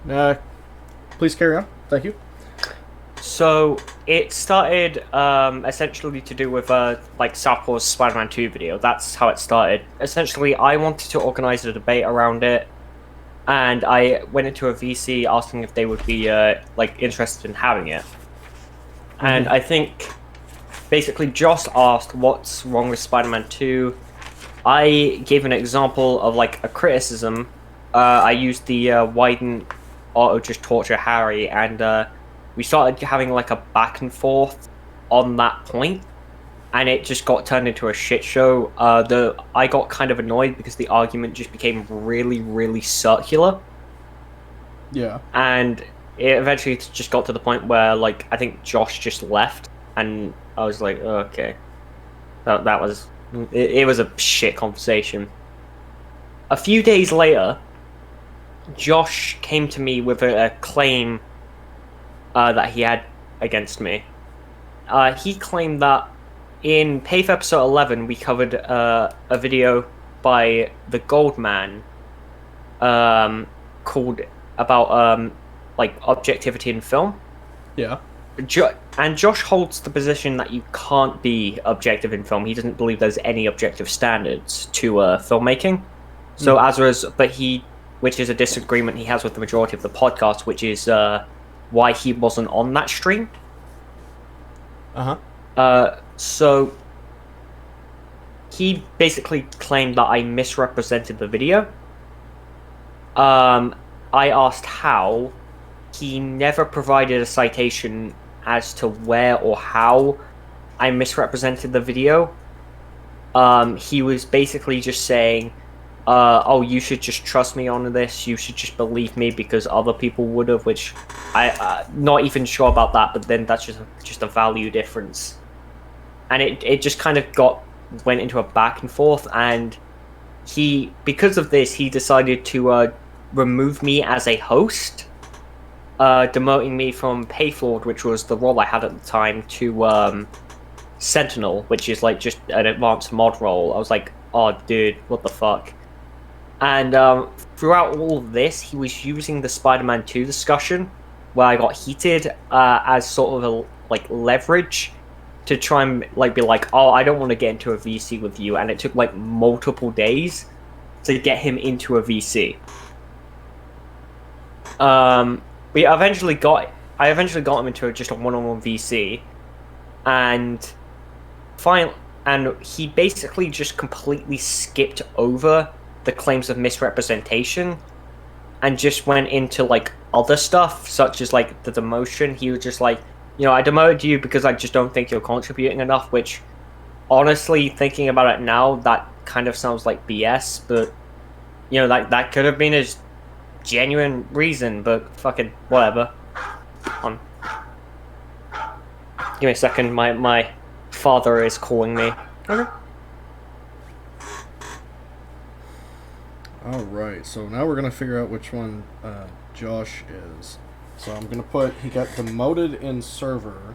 Uh, Please carry on. Thank you. So it started essentially to do with like Southpaw's Spider-Man 2 video. That's how it started. Essentially, I wanted to organize a debate around it, and I went into a VC asking if they would be like interested in having it. And I think basically Josh asked what's wrong with Spider-Man 2. I gave an example of like a criticism. I used the why didn't Otto just torture Harry, and we started having like a back and forth on that point, and it just got turned into a shit show. The I got kind of annoyed because the argument just became really, really circular, Yeah. and it eventually just got to the point where like I think Josh just left, and I was like, oh, okay, that was it was a shit conversation. A few days later, Josh came to me with a claim that he had against me. He claimed that in PAVE episode 11, we covered a video by the Goldman called about like objectivity in film. Yeah. And Josh holds the position that you can't be objective in film. He doesn't believe there's any objective standards to filmmaking. So but he, which is a disagreement he has with the majority of the podcast, which is why he wasn't on that stream. Uh So he basically claimed that I misrepresented the video. I asked how. He never provided a citation as to where or how I misrepresented the video. He was basically just saying, oh, you should just trust me on this. You should just believe me because other people would have, which I not even sure about that. But then that's just a value difference, and it just kind of went into a back and forth. And because of this, he decided to remove me as a host, demoting me from Payford, which was the role I had at the time, to Sentinel, which is like just an advanced mod role. I was like, oh, dude, what the fuck? And throughout all of this, he was using the Spider-Man 2 discussion, where I got heated, as sort of a like leverage to try and like be like, oh, I don't want to get into a VC with you, and it took like multiple days to get him into a VC. We eventually got I eventually got him into just a one-on-one VC, and he basically just completely skipped over the claims of misrepresentation and just went into like other stuff such as like the demotion. He was just like, I demoted you because I just don't think you're contributing enough, which honestly, thinking about it now, that kind of sounds like BS, but that could have been his genuine reason, but fucking whatever. Give me a second, my father is calling me. Okay. All right. So now we're gonna figure out which one Josh is. So I'm gonna put he got demoted in server.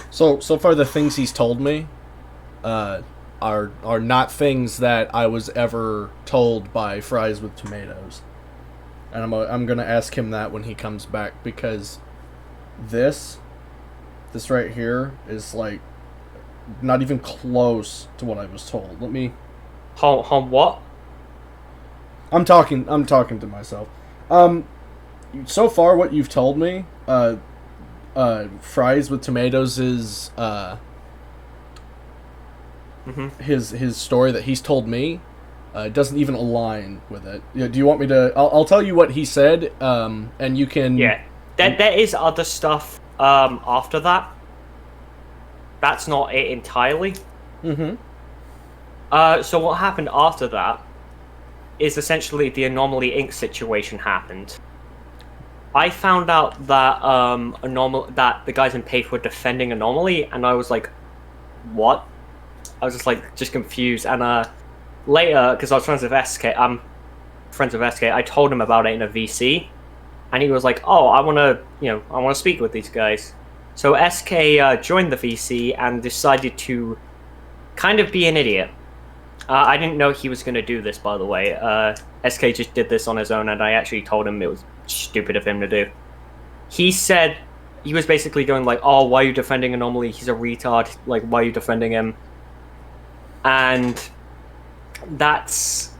So far the things he's told me are not things that I was ever told by Fries with Tomatoes, and I'm gonna ask him that when he comes back, because this right here is like not even close to what I was told. Let me. What? I'm talking to myself. So far, what you've told me, fries with tomatoes is his story that he's told me. Doesn't even align with it. Yeah, do you want me to? I'll tell you what he said, and you can. Yeah, there is other stuff after that. That's not it entirely. So what happened after that is essentially the Anomaly Inc. situation happened. I found out that that the guys in PAFE were defending Anomaly, and I was like, what? I was just confused, and later, because I was friends with SK, I told him about it in a VC, and he was like, oh, I want to speak with these guys. So SK joined the VC and decided to kind of be an idiot. I didn't know he was going to do this, by the way. SK just did this on his own, and I actually told him it was stupid of him to do. He said, he was basically going like, oh, why are you defending Anomaly? He's a retard. Like, why are you defending him? And that's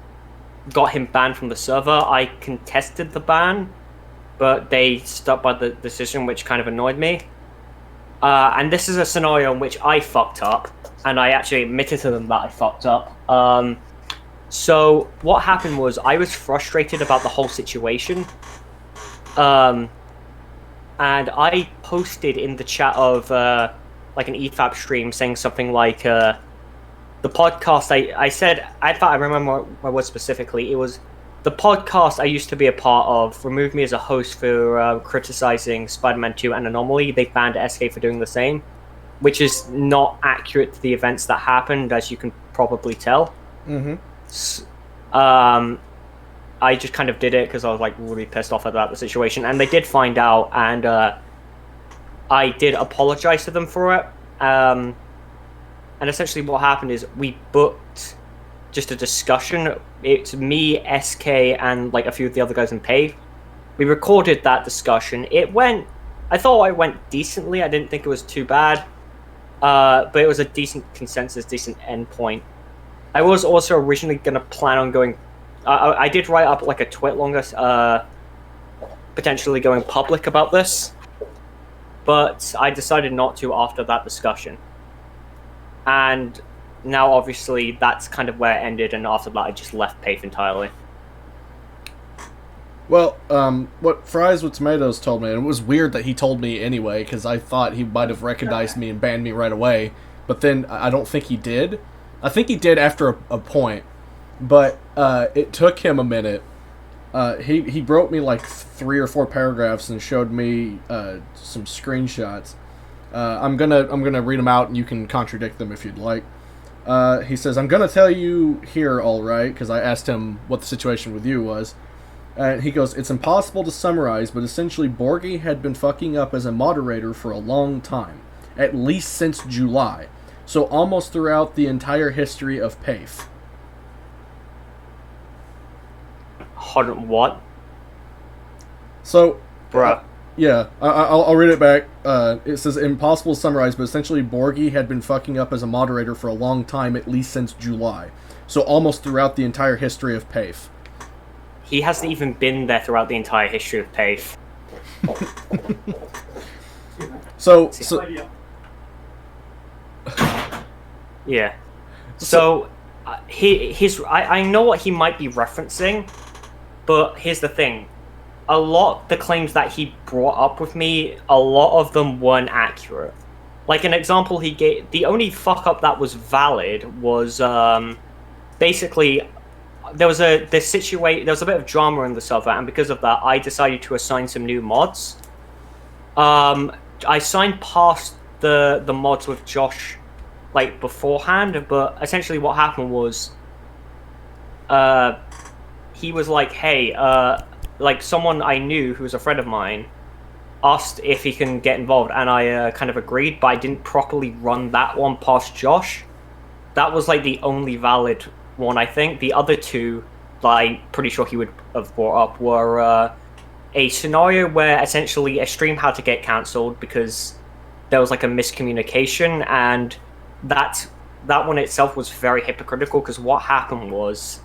got him banned from the server. I contested the ban, but they stuck by the decision, which kind of annoyed me. And this is a scenario in which I fucked up, and I actually admitted to them that I fucked up. So what happened was I was frustrated about the whole situation, and I posted in the chat of like an EFAP stream saying something like the podcast. I said, I thought I remember my words specifically. It was the podcast I used to be a part of removed me as a host for criticizing Spider-Man 2 and Anomaly. They banned SK for doing the same, which is not accurate to the events that happened, as you can probably tell. I just kind of did it because I was like really pissed off about the situation, and they did find out, and I did apologize to them for it. And essentially what happened is we booked just a discussion. It's me, SK, and like a few of the other guys in PAVE. We recorded that discussion. I thought it went decently. I didn't think it was too bad. But it was a decent consensus, decent endpoint. I was also originally going to plan on going... I did write up like a tweet longer, potentially going public about this. But I decided not to after that discussion. And now, obviously, that's kind of where it ended, and after that, I just left PAFE entirely. Well, what Fries with Tomatoes told me, and it was weird that he told me anyway, because I thought he might have recognized me and banned me right away, but then I don't think he did. I think he did after a point, but it took him a minute. He wrote me like 3 or 4 paragraphs and showed me some screenshots. I'm gonna read them out, and you can contradict them if you'd like. He says, I'm gonna tell you here, all right, because I asked him what the situation with you was. And he goes, it's impossible to summarize, but essentially Borgy had been fucking up as a moderator for a long time, at least since July, so almost throughout the entire history of PAFE. Hold on, what? So, bruh. Yeah, I'll read it back. It says, impossible to summarize, but essentially Borgy had been fucking up as a moderator for a long time, at least since July. So almost throughout the entire history of PAFE. He hasn't even been there throughout the entire history of PAFE. So yeah. So, I know what he might be referencing, but here's the thing. A lot of the claims that he brought up with me, a lot of them weren't accurate. Like an example he gave, the only fuck up that was valid was basically there was a bit of drama in the server, and because of that, I decided to assign some new mods. I signed past the mods with Josh like beforehand, but essentially what happened was he was like, hey, like someone I knew who was a friend of mine asked if he can get involved, and I kind of agreed, but I didn't properly run that one past Josh. That was like the only valid one, I think. The other two that I'm pretty sure he would have brought up were a scenario where essentially a stream had to get cancelled because there was like a miscommunication, and that one itself was very hypocritical, because what happened was,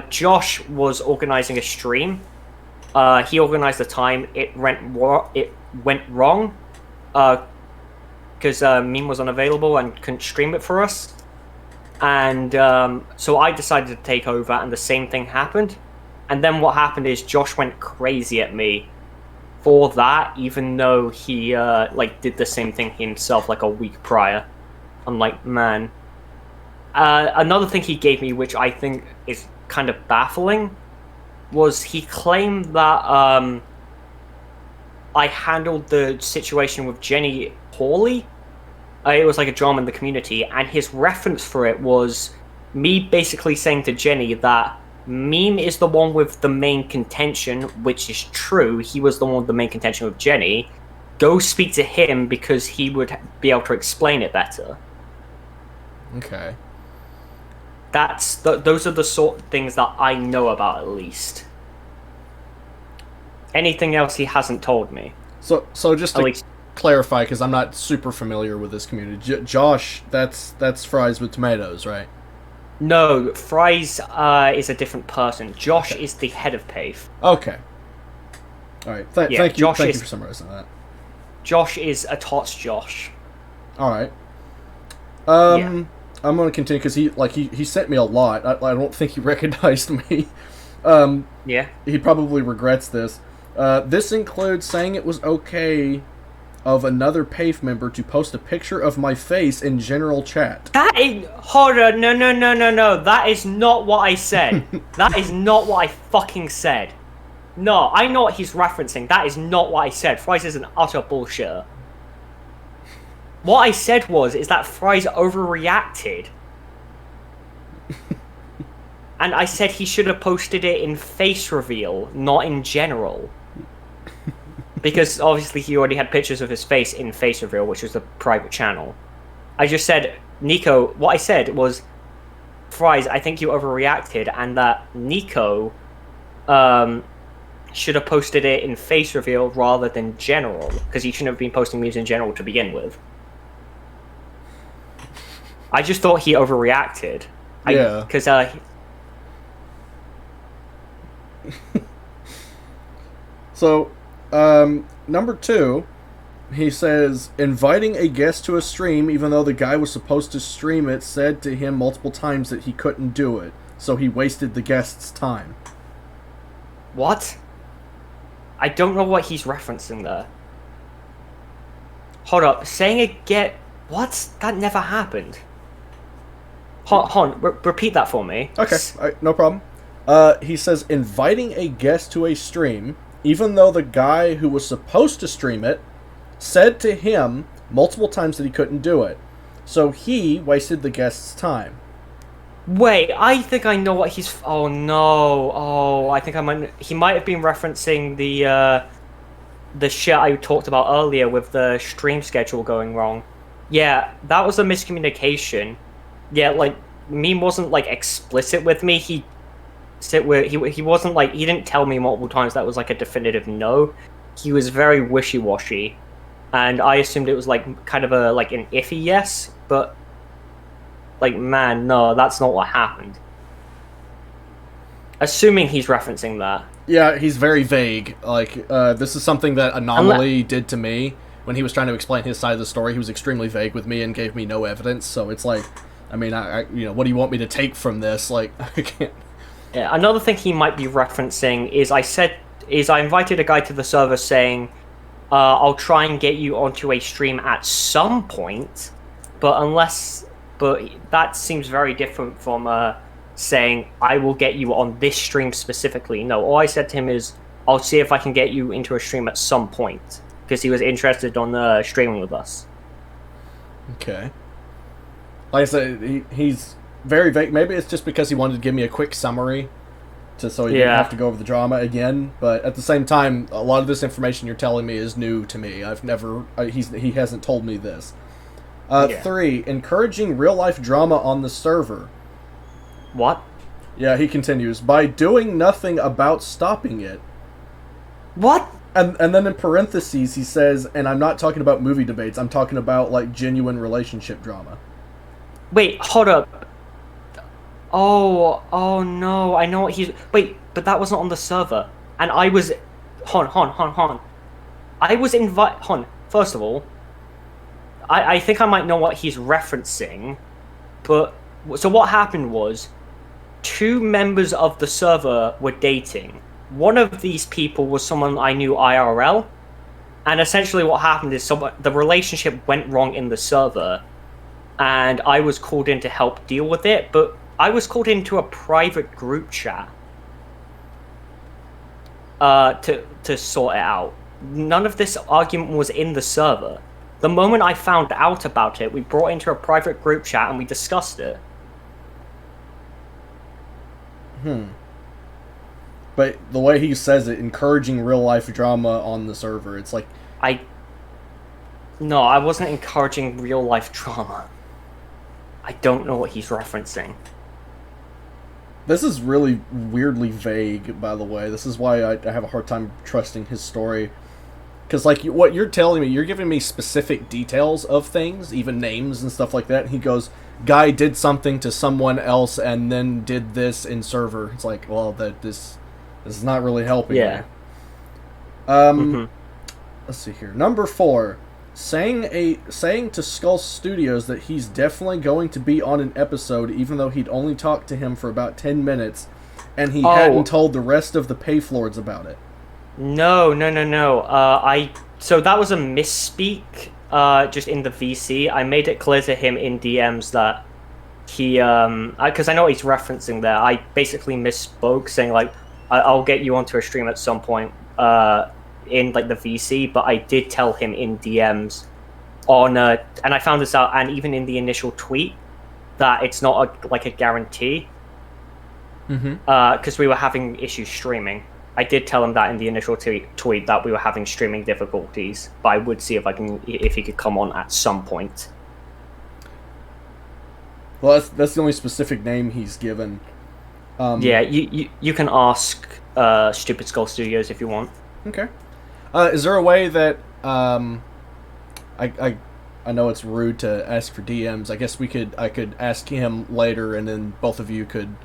Josh was organizing a stream. He organized the time. It went wrong, because Meme was unavailable and couldn't stream it for us. And so I decided to take over, and the same thing happened. And then what happened is Josh went crazy at me for that, even though he did the same thing himself like a week prior. I'm like, man. Another thing he gave me, which I think is kind of baffling, was he claimed that I handled the situation with Jenny poorly. It was like a drama in the community, and his reference for it was me basically saying to Jenny that Meme is the one with the main contention, which is true. He was the one with the main contention with Jenny. Go speak to him because he would be able to explain it better. Okay. Those are the sort of things that I know about, at least. Anything else he hasn't told me. So just to clarify, because I'm not super familiar with this community, Josh, that's fries with tomatoes, right? No, Fries is a different person. Josh is the head of PAVE. Okay. All right. Thank you for summarizing that. Josh is a Tots Josh. All right. I'm going to continue because he sent me a lot. I don't think he recognized me. Yeah. He probably regrets this. This includes saying it was okay of another PAVE member to post a picture of my face in general chat. Hold on, no. That is not what I said. That is not what I fucking said. No, I know what he's referencing. That is not what I said. Fries is an utter bullshitter. What I said is that Fries overreacted. And I said he should have posted it in face reveal, not in general. Because obviously he already had pictures of his face in face reveal, which was a private channel. I just said, Nico, what I said was, Fries, I think you overreacted, and that Nico should have posted it in face reveal rather than general, because he shouldn't have been posting memes in general to begin with. I just thought he overreacted. Yeah. Because So, number 2, he says, inviting a guest to a stream, even though the guy was supposed to stream it, said to him multiple times that he couldn't do it, so he wasted the guest's time. What? I don't know what he's referencing there. Hold up, saying a get... What? That never happened. Repeat that for me. Okay, no problem. He says, inviting a guest to a stream, even though the guy who was supposed to stream it said to him multiple times that he couldn't do it. So he wasted the guest's time. Wait, I think I know what he's... Oh, no. Oh, I think he might have been referencing the shit I talked about earlier with the stream schedule going wrong. Yeah, that was a miscommunication. Yeah, Meme wasn't, explicit with me. He wasn't, he didn't tell me multiple times that was, a definitive no. He was very wishy-washy. And I assumed it was, kind of an iffy yes, but... man, no, that's not what happened. Assuming he's referencing that. Yeah, he's very vague. This is something that Anomaly did to me when he was trying to explain his side of the story. He was extremely vague with me and gave me no evidence, so it's I what do you want me to take from this? I can't... Yeah, another thing he might be referencing is I invited a guy to the server saying, I'll try and get you onto a stream at some point, but that seems very different from saying, I will get you on this stream specifically. No, all I said to him is, I'll see if I can get you into a stream at some point, because he was interested on streaming with us. Okay. Like I said, he's very vague. Maybe it's just because he wanted to give me a quick summary, so he didn't have to go over the drama again. But at the same time, a lot of this information you're telling me is new to me. He hasn't told me this. 3, encouraging real-life drama on the server. What? Yeah, he continues, by doing nothing about stopping it. What? And then in parentheses he says, and I'm not talking about movie debates, I'm talking about like genuine relationship drama. Wait, hold up. Oh no, I know what he's. Wait, but that wasn't on the server, and I was. Hon. I was first of all, I think I might know what he's referencing, but so what happened was, two members of the server were dating. One of these people was someone I knew IRL, and essentially what happened is the relationship went wrong in the server, and I was called in to help deal with it, but I was called into a private group chat to sort it out. None of this argument was in the server. The moment I found out about it, we brought into a private group chat and we discussed it. But the way he says it, encouraging real life drama on the server, it's like... No, I wasn't encouraging real life drama. I don't know what he's referencing. This is really weirdly vague, by the way. This is why I have a hard time trusting his story. Because, like, what you're telling me, you're giving me specific details of things, even names and stuff like that. And he goes, guy did something to someone else and then did this in server. It's like, well, this is not really helping me. Let's see here. Number 4. Saying to Skull Studios that he's definitely going to be on an episode, even though he'd only talked to him for about 10 minutes, and he hadn't told the rest of the Payflords about it. No. So that was a misspeak, just in the VC. I made it clear to him in DMs that he, because I know what he's referencing there. I basically misspoke, saying like, I'll get you onto a stream at some point, in like the VC, but I did tell him in DMs and I found this out, and even in the initial tweet, that it's not a guarantee, because we were having issues streaming. I did tell him that in the initial tweet that we were having streaming difficulties, but I would see if he could come on at some point. Well, that's the only specific name he's given. Yeah, you can ask Stupid Skull Studios if you want. Okay. Is there a way that I know it's rude to ask for DMs. I guess I could ask him later, and then both of you could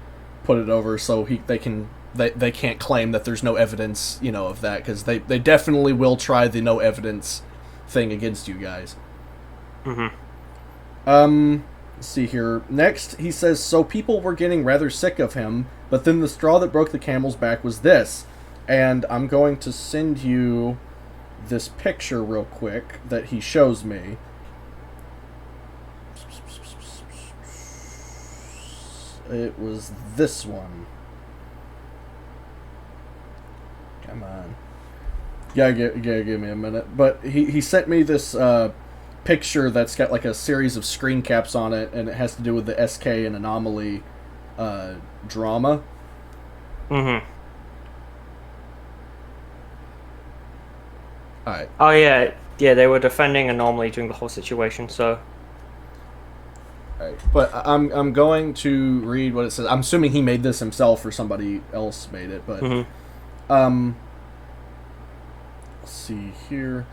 put it over so they can't claim that there's no evidence, of that, because they definitely will try the no evidence thing against you guys. Let's see here. Next, he says, so people were getting rather sick of him, but then the straw that broke the camel's back was this. And I'm going to send you this picture real quick that he shows me. It was this one. Come on. Gotta give me a minute. But he sent me this picture that's got like a series of screen caps on it, and it has to do with the SK and Anomaly drama. Alright. Oh yeah, they were defending Anomaly during the whole situation, so... Alright, but I'm going to read what it says. I'm assuming he made this himself or somebody else made it, but... let's see here.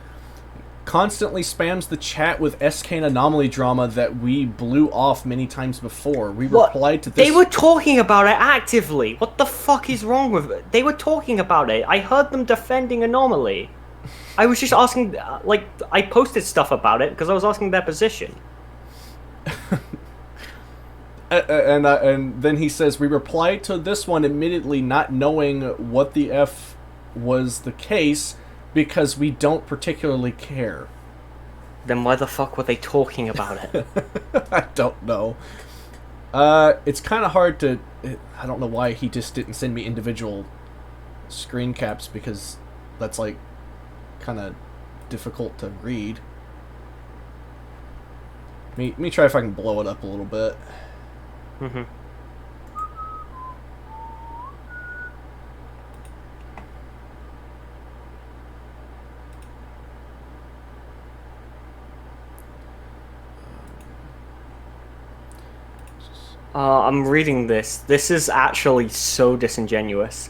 Constantly spams the chat with SK and Anomaly drama that we blew off many times before. We replied to this... They were talking about it actively! What the fuck is wrong with it? They were talking about it. I heard them defending Anomaly. I was just asking, I posted stuff about it because I was asking their position. And then he says, we replied to this one admittedly not knowing what the F was the case because we don't particularly care. Then why the fuck were they talking about it? I don't know. It's kind of hard to... I don't know why he just didn't send me individual screen caps, because that's kind of difficult to read. Let me try if I can blow it up a little bit. I'm reading this. This is actually so disingenuous.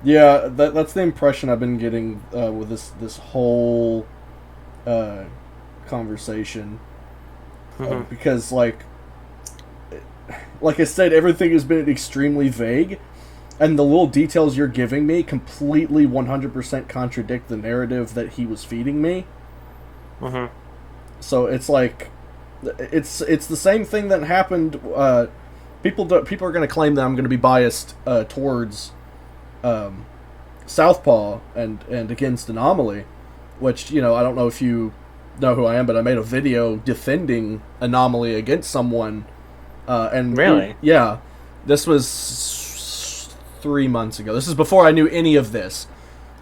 Yeah, that's the impression I've been getting with this whole conversation. Because, like I said, everything has been extremely vague, and the little details you're giving me completely 100% contradict the narrative that he was feeding me. So it's like, it's the same thing that happened. People are going to claim that I'm going to be biased towards Southpaw and against Anomaly, which, you know, I don't know if you know who I am, but I made a video defending Anomaly against someone. And really? Yeah. This was 3 months ago. This is before I knew any of this.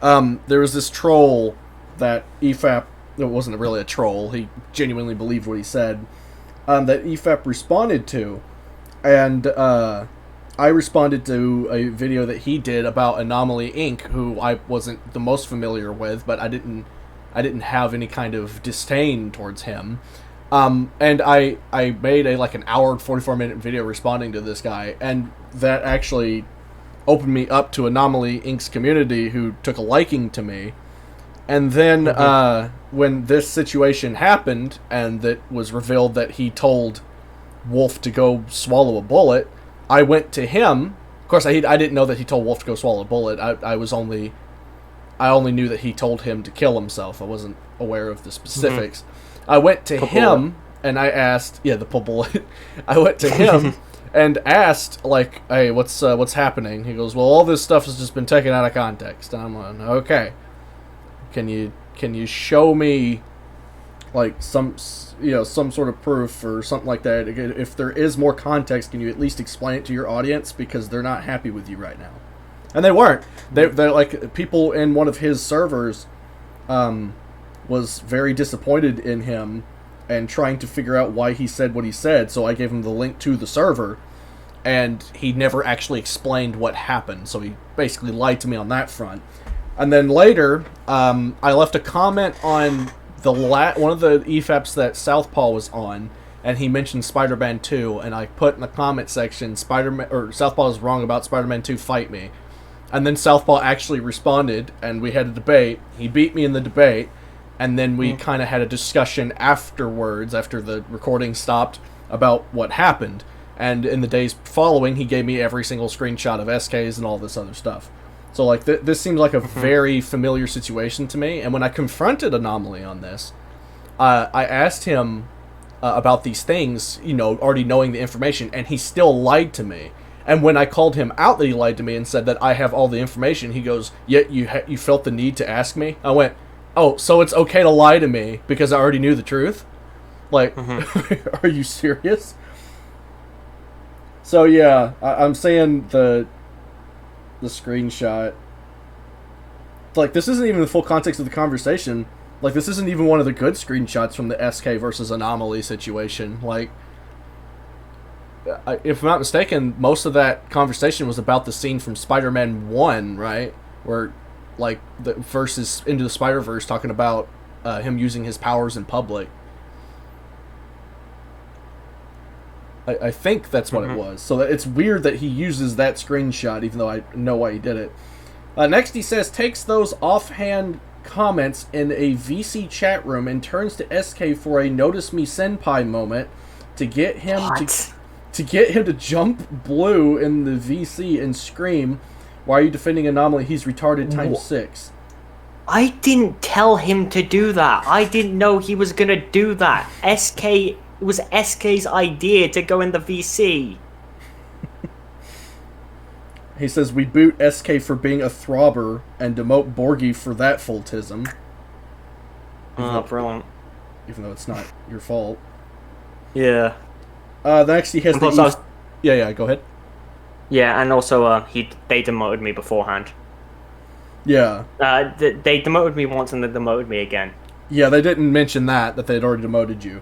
There was this troll that EFAP... It wasn't really a troll. He genuinely believed what he said. That EFAP responded to. And I responded to a video that he did about Anomaly Inc., who I wasn't the most familiar with, but I didn't have any kind of disdain towards him. And I made like an hour and 44-minute video responding to this guy, and that actually opened me up to Anomaly Inc.'s community, who took a liking to me. And then when this situation happened, and it was revealed that he told Wolf to go swallow a bullet, I went to him. Of course, I didn't know that he told Wolf to go swallow a bullet. I only knew that he told him to kill himself. I wasn't aware of the specifics. I went to him and I asked, the pull bullet. I went to him and asked, like, hey, what's happening? He goes, well, all this stuff has just been taken out of context. And I'm like, okay. Can you show me, like, some sort of proof or something like that? If there is more context, can you at least explain it to your audience, because they're not happy with you right now? And they weren't. They're like, people in one of his servers was very disappointed in him and trying to figure out why he said what he said. So I gave him the link to the server, and he never actually explained what happened. So he basically lied to me on that front. And then later, I left a comment on one of the EFAPs that Southpaw was on, and he mentioned Spider-Man 2, and I put in the comment section, Southpaw is wrong about Spider-Man 2, fight me. And then Southpaw actually responded, and we had a debate. He beat me in the debate, and then we kind of had a discussion afterwards, after the recording stopped, about what happened. And in the days following, he gave me every single screenshot of SKs and all this other stuff. So, like, this seems like a very familiar situation to me. And when I confronted Anomaly on this, I asked him about these things, already knowing the information, and he still lied to me. And when I called him out that he lied to me and said that I have all the information, he goes, yet you felt the need to ask me? I went, oh, so it's okay to lie to me because I already knew the truth? Like, are you serious? So, yeah, I'm saying the screenshot. Like, this isn't even the full context of the conversation. Like, this isn't even one of the good screenshots from the SK versus Anomaly situation. Like, if I'm not mistaken, most of that conversation was about the scene from Spider-Man 1, right? Where, like, the versus Into the Spider-Verse talking about him using his powers in public. I think that's what it was. So it's weird that he uses that screenshot, even though I know why he did it. Next he says, takes those offhand comments in a VC chat room and turns to SK for a notice me senpai moment to get him to get him to jump blue in the VC and scream, why are you defending Anomaly? He's retarded times 6. I didn't tell him to do that. I didn't know he was gonna do that. It was SK's idea to go in the VC. He says, we boot SK for being a throbber and demote Borgy for that faultism. Brilliant. Even though it's not your fault. Yeah. Next he has Yeah, go ahead. Yeah, and also they demoted me beforehand. Yeah. They demoted me once and they demoted me again. Yeah, they didn't mention that they'd already demoted you.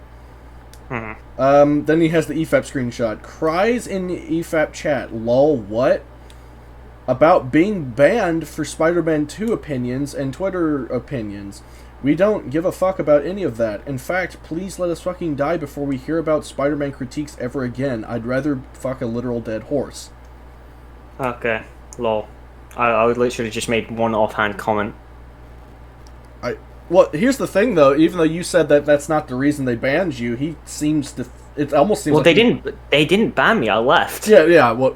Then he has the EFAP screenshot. Cries in the EFAP chat. Lol, what? About being banned for Spider-Man 2 opinions and Twitter opinions. We don't give a fuck about any of that. In fact, please let us fucking die before we hear about Spider-Man critiques ever again. I'd rather fuck a literal dead horse. Okay. Lol. I literally just made one offhand comment. Well, here's the thing, though. Even though you said that that's not the reason they banned you, he seems to. It almost seems. Well, like they didn't ban me. I left. Yeah, yeah. Well,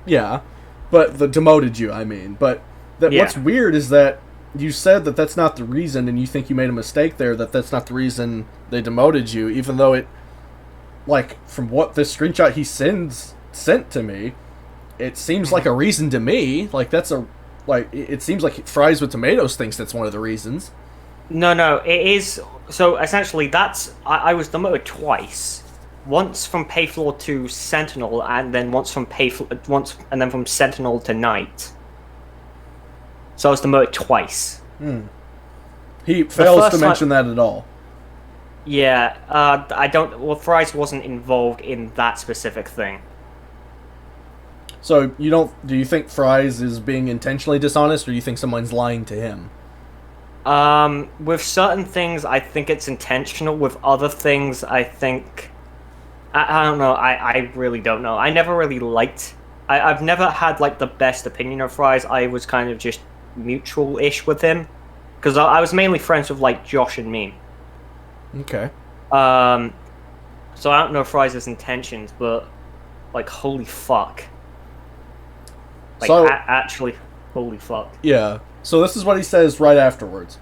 yeah, but the demoted you. I mean, but what's weird is that you said that that's not the reason, and you think you made a mistake there. That's not the reason they demoted you, even though it, like, from what this screenshot he sent to me, it seems like a reason to me. Like it seems like Fries with Tomatoes thinks that's one of the reasons. No, it is. So essentially, I was demoted twice. Once from pay floor to Sentinel, and then once from from Sentinel to Knight. So I was demoted twice. He fails to mention that at all. Yeah, I don't. Well, Fries wasn't involved in that specific thing. So you don't? Do you think Fries is being intentionally dishonest, or do you think someone's lying to him? With certain things, I think it's intentional. With other things, I think... I don't know. I really don't know. I never really liked... I've never had, like, the best opinion of Fries. I was kind of just mutual-ish with him. Because I was mainly friends with, like, Josh and me. Okay. So I don't know Fries' intentions, but, like, holy fuck. Like, so, actually, holy fuck. Yeah. So this is what he says right afterwards.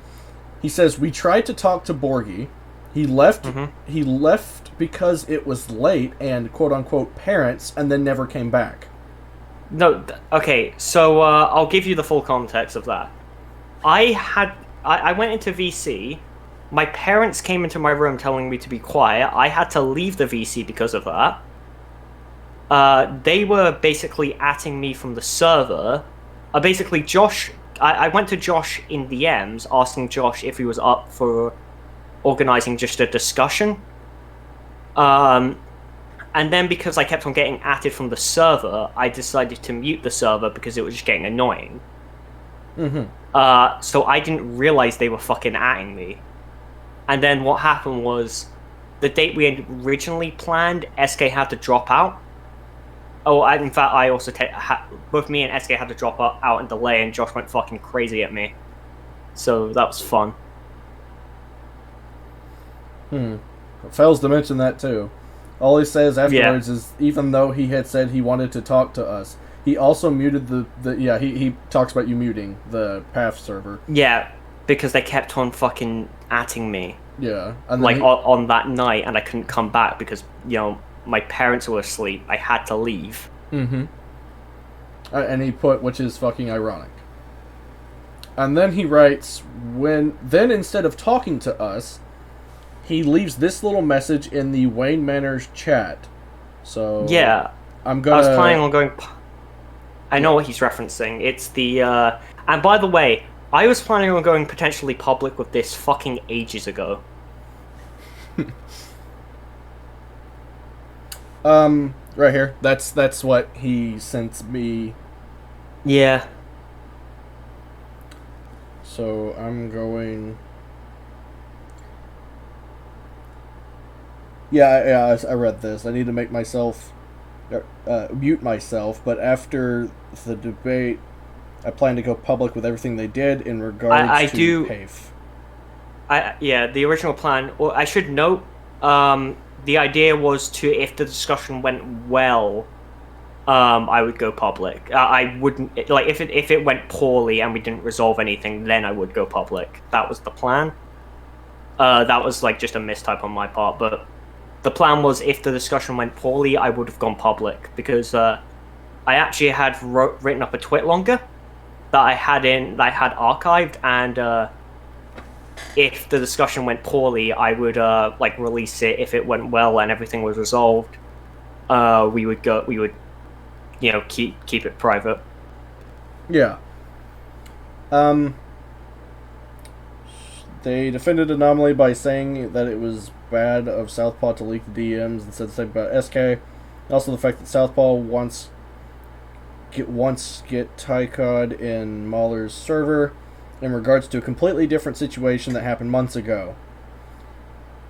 He says, "We tried to talk to Borgy. He left. He left because it was late and quote unquote parents, and then never came back." No. Okay. So I'll give you the full context of that. I went into VC. My parents came into my room telling me to be quiet. I had to leave the VC because of that. They were basically atting me from the server. Basically, Josh... I went to Josh in DMs, asking Josh if he was up for organizing just a discussion. And then because I kept on getting atted from the server, I decided to mute the server because it was just getting annoying. So I didn't realize they were fucking atting me. And then what happened was, the date we had originally planned, SK had to drop out. Oh, in fact, I also both me and SK had to drop out and delay, and Josh went fucking crazy at me. So that was fun. Fails to mention that too. All he says afterwards is, even though he had said he wanted to talk to us, he also muted he talks about you muting the Path server. Yeah, because they kept on fucking atting me. Yeah. And like, on that night, and I couldn't come back because, my parents were asleep. I had to leave. And he put, which is fucking ironic. And then he writes, then instead of talking to us, he leaves this little message in the Wayne Manor's chat. So yeah, I was planning on going... I know what he's referencing. It's the... And by the way, I was planning on going potentially public with this fucking ages ago. Right here. That's what he sent me. Yeah. So I'm going. Yeah, I read this. I need to make myself mute myself, but after the debate, I plan to go public with everything they did in regards to PAFE. Yeah, the original plan. Well, I should note. The idea was to, if the discussion went well, I would go public. I wouldn't, like, if it went poorly and we didn't resolve anything, then I would go public. That was the plan. That was, like, just a mistype on my part, but the plan was, if the discussion went poorly, I would have gone public, because I actually had written up a twitlonger that I had archived, and if the discussion went poorly, I would like release it. If it went well and everything was resolved, we would keep it private. Yeah. They defended Anomaly by saying that it was bad of Southpaw to leak the DMs and said the same about SK. Also the fact that Southpaw once get Tycod in Mahler's server in regards to a completely different situation that happened months ago.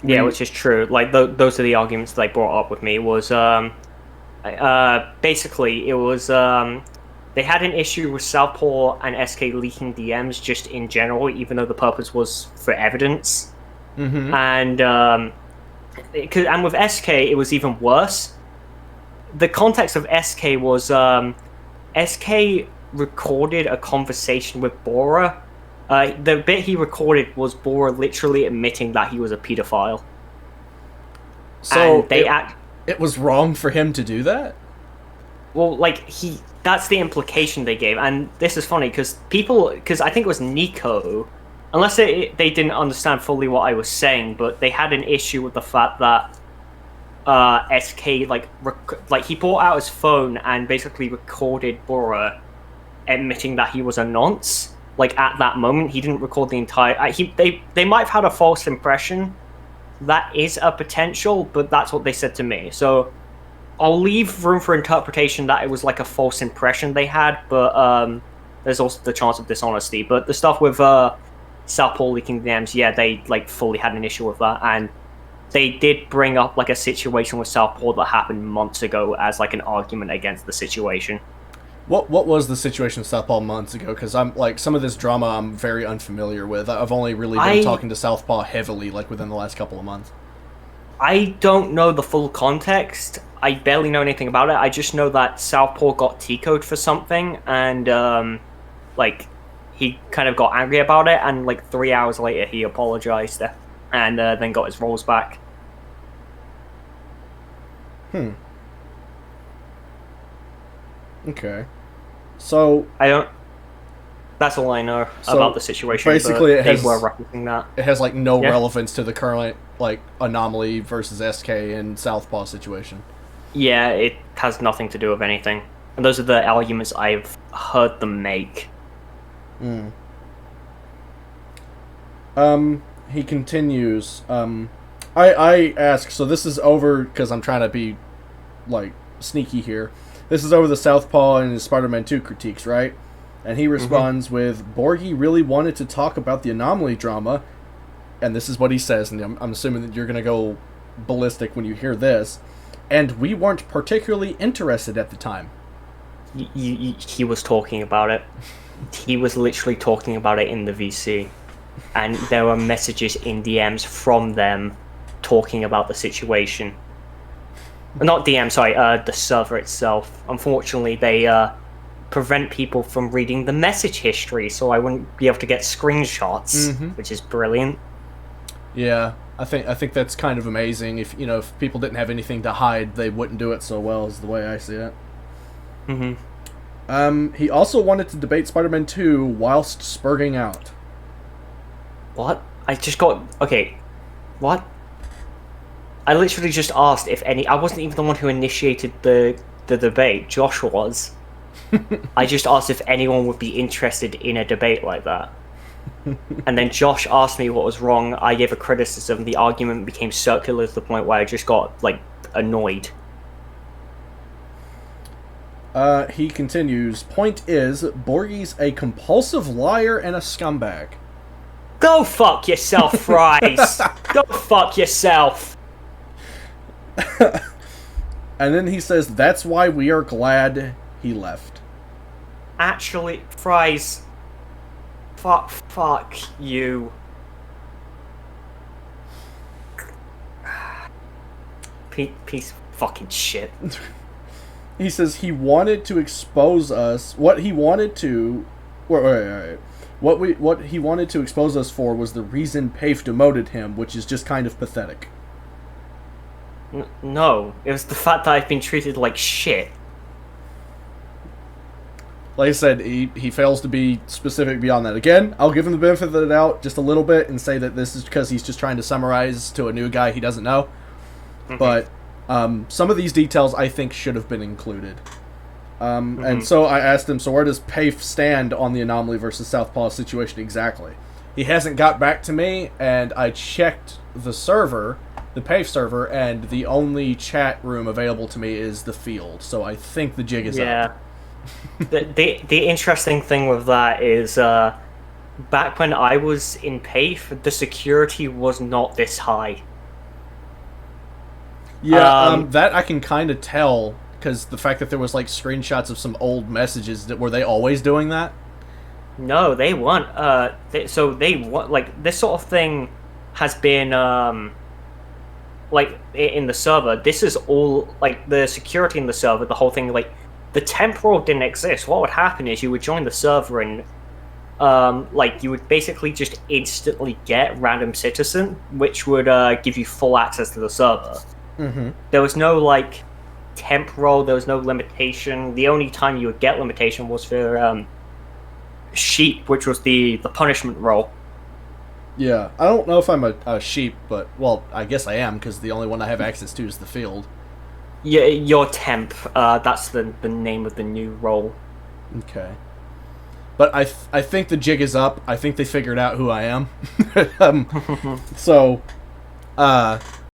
Yeah, which is true. Like, those are the arguments they brought up with me. Was basically, it was they had an issue with Southpaw and SK leaking DMs just in general, even though the purpose was for evidence. Mm-hmm. And with SK, it was even worse. The context of SK was SK recorded a conversation with Bora. The bit he recorded was Bora literally admitting that he was a pedophile. So it was wrong for him to do that? Well, that's the implication they gave, and this is funny because I think it was Nico, unless they didn't understand fully what I was saying, but they had an issue with the fact that SK he brought out his phone and basically recorded Bora admitting that he was a nonce. Like at that moment, he didn't record the entire. They might have had a false impression. That is a potential, but that's what they said to me. So I'll leave room for interpretation that it was like a false impression they had, but there's also the chance of dishonesty. But the stuff with Southpaw leaking DMs, yeah, they fully had an issue with that, and they did bring up a situation with Southpaw that happened months ago as an argument against the situation. What was the situation with Southpaw months ago? Because I'm some of this drama I'm very unfamiliar with. I've only really been talking to Southpaw heavily within the last couple of months. I don't know the full context. I barely know anything about it. I just know that Southpaw got T-code for something, and he kind of got angry about it, and 3 hours later he apologized, and then got his roles back. Okay. So that's all I know about the situation. Basically, they were referencing that. It has no relevance to the current Anomaly versus SK and Southpaw situation. Yeah, it has nothing to do with anything. And those are the arguments I've heard them make. He continues. I ask. So this is over because I'm trying to be sneaky here. This is over the Southpaw and his Spider-Man 2 critiques, right? And he responds with, Borgy really wanted to talk about the Anomaly drama, and this is what he says, and I'm assuming that you're going to go ballistic when you hear this, and we weren't particularly interested at the time. He was talking about it. He was literally talking about it in the VC, and there were messages in DMs from them talking about the situation. Not DM, sorry, the server itself. Unfortunately, they prevent people from reading the message history, so I wouldn't be able to get screenshots, which is brilliant. Yeah, I think that's kind of amazing. If people didn't have anything to hide, they wouldn't do it so well, is the way I see it. He also wanted to debate Spider-Man 2 whilst spurging out. What? Okay. What? I literally just asked if any... I wasn't even the one who initiated the debate. Josh was. I just asked if anyone would be interested in a debate like that. And then Josh asked me what was wrong. I gave a criticism. The argument became circular to the point where I just got, annoyed. He continues, point is, Borgy's a compulsive liar and a scumbag. Go fuck yourself, Fries! Go fuck yourself! And then he says, that's why we are glad he left. Actually, Fries... Fuck you. Piece of fucking shit. He says he wanted to expose us. What he wanted to... Wait. What he wanted to expose us for was the reason Pafe demoted him, which is just kind of pathetic. No, it was the fact that I've been treated like shit. Like I said, he fails to be specific beyond that. Again, I'll give him the benefit of the doubt just a little bit and say that this is because he's just trying to summarize to a new guy he doesn't know. But some of these details I think should have been included. And so I asked him, so where does Pafe stand on the Anomaly versus Southpaw situation exactly? He hasn't got back to me, and I checked the server, the Pafe server, and the only chat room available to me is the field. So I think the jig is up. The interesting thing with that is, back when I was in Pafe, the security was not this high. Yeah, that I can kind of tell, Because the fact that there was like screenshots of some old messages, were they always doing that? No, they weren't. So they want like this sort of thing has been like in the server. This is all like the security in the server. The whole thing, like the temporal didn't exist. What would happen is you would join the server and like you would basically just instantly get random citizen, which would give you full access to the server. Mm-hmm. There was no like temporal. There was no limitation. The only time you would get limitation was for sheep, which was the punishment role. Yeah, I don't know if I'm a sheep, but, well, I guess I am, because the only one I have access to is the field. Yeah, your temp. That's the name of the new role. Okay. But I think the jig is up. I think they figured out who I am. So,